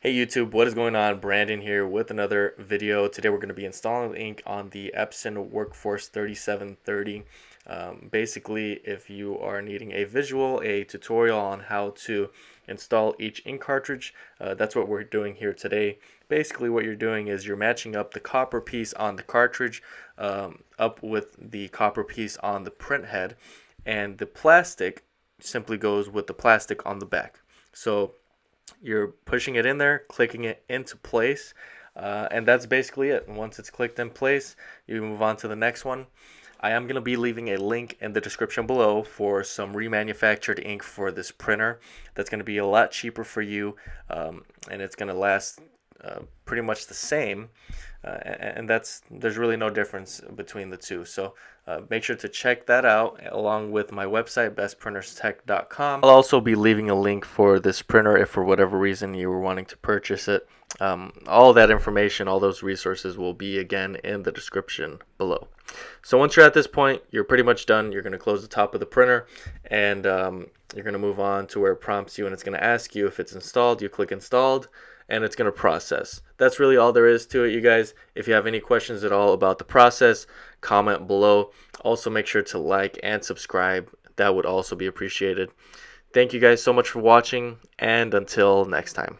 Hey YouTube, what is going on? Brandon here with another video. Today we're going to be installing the ink on the Epson Workforce 3730. Basically, if you are needing a visual, a tutorial on how to install each ink cartridge, that's what we're doing here today. Basically what you're doing is you're matching up the copper piece on the cartridge up with the copper piece on the print head, and the plastic simply goes with the plastic on the back. So you're pushing it in there, clicking it into place, and that's basically it. And once it's clicked in place, you move on to the next one. I am going to be leaving a link in the description below for some remanufactured ink for this printer. That's going to be a lot cheaper for you, and it's going to last pretty much the same, and there's really no difference between the two. So make sure to check that out along with my website, bestprinterstech.com. I'll also be leaving a link for this printer if for whatever reason you were wanting to purchase it. All that information, all those resources will be again in the description below. So once you're at this point, you're pretty much done. You're going to close the top of the printer, and you're going to move on to where it prompts you, and it's going to ask you if it's installed. You click installed, and it's going to process. That's really all there is to it, you guys. If you have any questions at all about the process, comment below. Also make sure to like and subscribe. That would also be appreciated. Thank you guys so much for watching, and until next time.